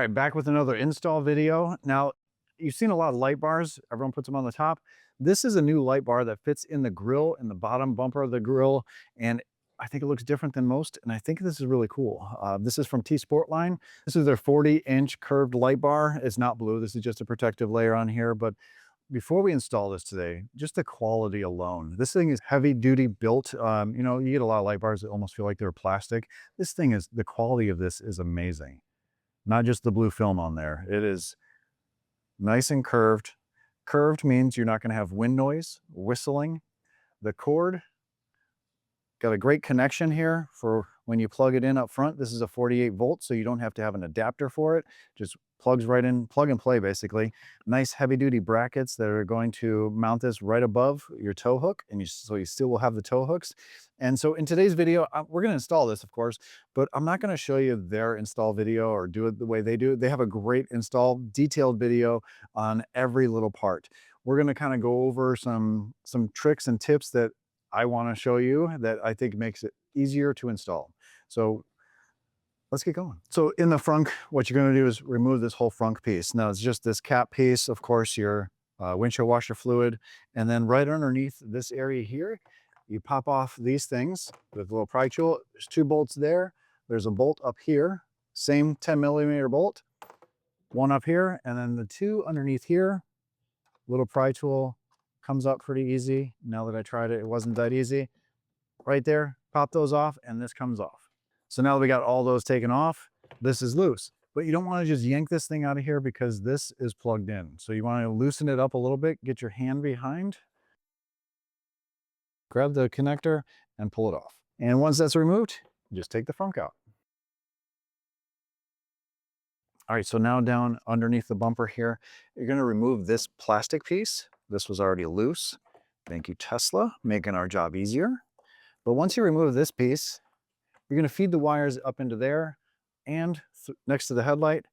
right, back with another install video. Now, you've seen a lot of light bars. Everyone puts them on the top. This is a new light bar that fits in the grill, in the bottom bumper of the grill, and I think it looks different than most, and I think this is really cool. This is from T Sportline. This is their 40-inch curved light bar. It's not blue. This is just a protective layer on here, but before we install this today, just the quality alone. This thing is heavy duty built. You get a lot of light bars that almost feel like they're plastic. This thing is, the quality of this is amazing. Not just the blue film on there. It is nice and curved. Curved means you're not going to have wind noise, whistling. The cord, got a great connection here for when you plug it in up front. This is a 48 volt, so you don't have to have an adapter for it. Just plugs right in, plug and play basically. Nice heavy duty brackets that are going to mount this right above your tow hook, and so you still will have the tow hooks. And so in today's video, we're going to install this, of course, but I'm not going to show you their install video or do it the way they do it. They have a great install, detailed video on every little part. We're going to kind of go over some tricks and tips that I want to show you that I think makes it easier to install. So let's get going. So in the frunk, what you're going to do is remove this whole frunk piece. Now it's just this cap piece, of course, your windshield washer fluid, and then right underneath this area here, you pop off these things with a little pry tool. There's 2 bolts there. There's a bolt up here, same 10mm bolt, one up here, and then the 2 underneath here. Little pry tool comes up pretty easy. Now that I tried it, it wasn't that easy. Right there, pop those off, and this comes off. So now that we got all those taken off, this is loose. But you don't want to just yank this thing out of here because this is plugged in. So you want to loosen it up a little bit, get your hand behind, grab the connector, and pull it off. And once that's removed, just take the frunk out. All right, so now down underneath the bumper here, you're going to remove this plastic piece. This was already loose. Thank you, Tesla, making our job easier. But once you remove this piece, you're going to feed the wires up into there and next to the headlight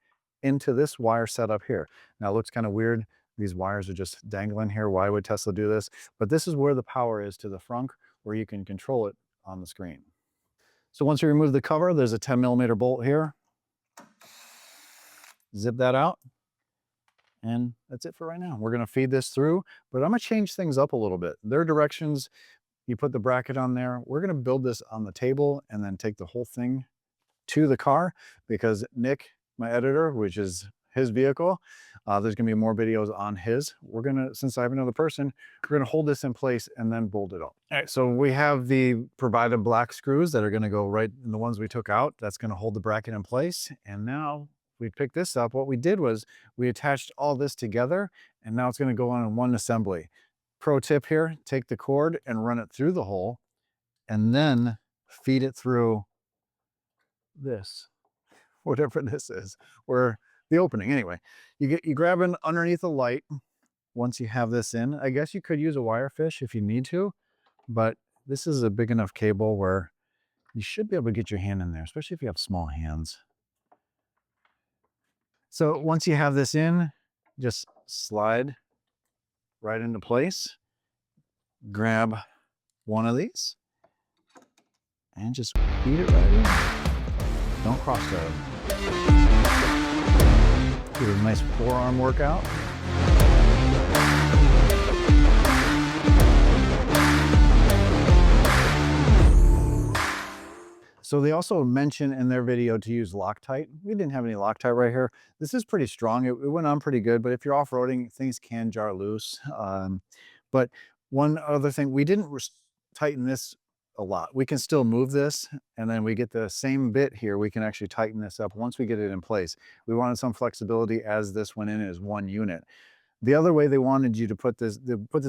into this wire set up here. Now it looks kind of weird. These wires are just dangling here. Why would Tesla do this? But this is where the power is to the frunk, where you can control it on the screen. So once you remove the cover, there's a 10mm bolt here. Zip that out. And that's it for right now. We're going to feed this through, but I'm going to change things up a little bit. Their directions, you put the bracket on there. We're going to build this on the table and then take the whole thing to the car, because Nick, my editor, which is his vehicle, there's going to be more videos on his. We're going to, since I have another person, we're going to hold this in place and then bolt it up. All right, so we have the provided black screws that are going to go right in the ones we took out. That's going to hold the bracket in place. And now we picked this up. What we did was we attached all this together, and now it's going to go on in one assembly. Pro tip here, take the cord and run it through the hole and then feed it through this, whatever this is, or the opening. Anyway, you grab it underneath the light. Once you have this in, I guess you could use a wire fish if you need to, but this is a big enough cable where you should be able to get your hand in there, especially if you have small hands. So once you have this in, just slide right into place. Grab one of these and just feed it right in. Don't cross thread. Do a nice forearm workout. So they also mention in their video to use Loctite. We didn't have any Loctite right here. This is pretty strong. It went on pretty good, but if you're off-roading, things can jar loose. But one other thing, we didn't tighten this a lot. We can still move this, and then we get the same bit here. We can actually tighten this up once we get it in place. We wanted some flexibility as this went in as one unit. The other way they wanted you to put this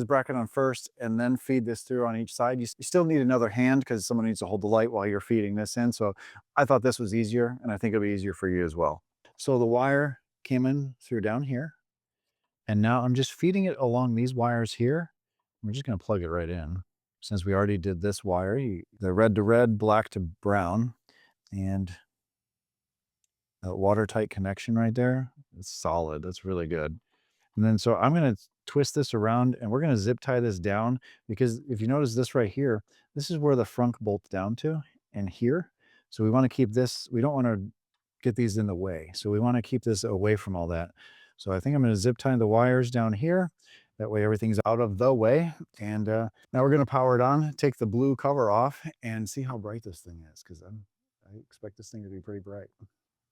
bracket on first and then feed this through on each side. You still need another hand because someone needs to hold the light while you're feeding this in. So I thought this was easier, and I think it'll be easier for you as well. So the wire came in through down here, and now I'm just feeding it along these wires here. We're just going to plug it right in. Since we already did this wire, the red to red, black to brown, and that watertight connection right there, it's solid. That's really good. And then, so I'm going to twist this around, and we're going to zip tie this down, because if you notice this right here, this is where the frunk bolts down to, and here. So we want to keep this, we don't want to get these in the way. So we want to keep this away from all that. So I think I'm going to zip tie the wires down here. That way everything's out of the way. And now we're going to power it on, take the blue cover off, and see how bright this thing is, because I expect this thing to be pretty bright.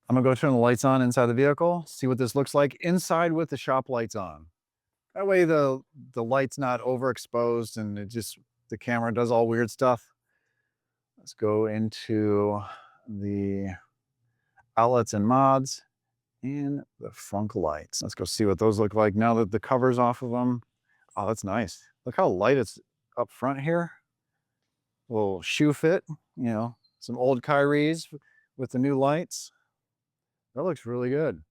I'm gonna go turn the lights on inside the vehicle, see what this looks like inside with the shop lights on. That way the light's not overexposed and the camera does all weird stuff. Let's go into the outlets and mods and the frunk lights. Let's go see what those look like now that the cover's off of them. Oh, that's nice. Look how light it's up front here. A little shoe fit, some old Kyries with the new lights. That looks really good.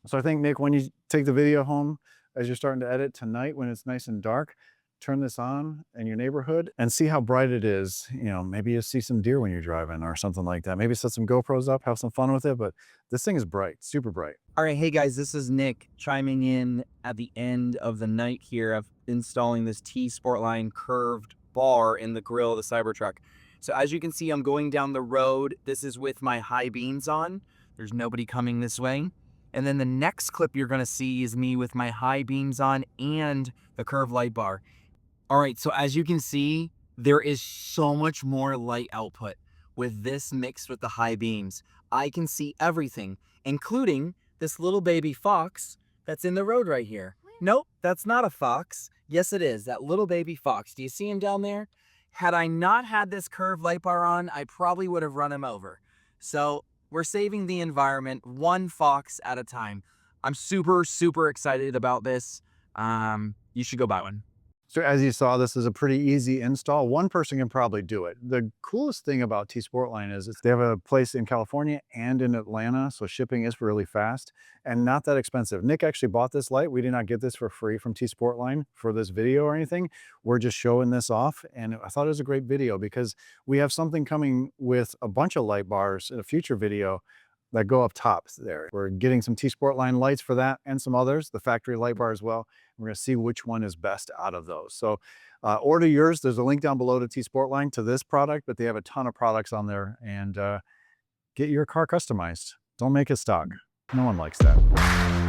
So I think, Nick, when you take the video home, as you're starting to edit tonight, when it's nice and dark, turn this on in your neighborhood and see how bright it is. Maybe you see some deer when you're driving or something like that. Maybe set some GoPros up, have some fun with it, but this thing is bright, super bright. All right, hey guys, this is Nick chiming in at the end of the night here of installing this T Sportline curved bar in the grill of the Cybertruck. So as you can see, I'm going down the road. This is with my high beams on. There's nobody coming this way. And then the next clip you're gonna see is me with my high beams on and the curved light bar. All right, so as you can see, there is so much more light output with this mixed with the high beams. I can see everything, including this little baby fox that's in the road right here. Nope, that's not a fox. Yes, it is, that little baby fox. Do you see him down there? Had I not had this curved light bar on, I probably would have run him over. So we're saving the environment one fox at a time. I'm super, super excited about this. You should go buy one. So as you saw, this is a pretty easy install. One person can probably do it. The coolest thing about T Sportline is they have a place in California and in Atlanta, so shipping is really fast and not that expensive. Nick actually bought this light. We did not get this for free from T Sportline for this video or anything. We're just showing this off, and I thought it was a great video because we have something coming with a bunch of light bars in a future video that go up top there. We're getting some T Sportline lights for that and some others, the factory light bar as well. We're gonna see which one is best out of those. So order yours. There's a link down below to T Sportline to this product, but they have a ton of products on there, and get your car customized. Don't make it stock. No one likes that.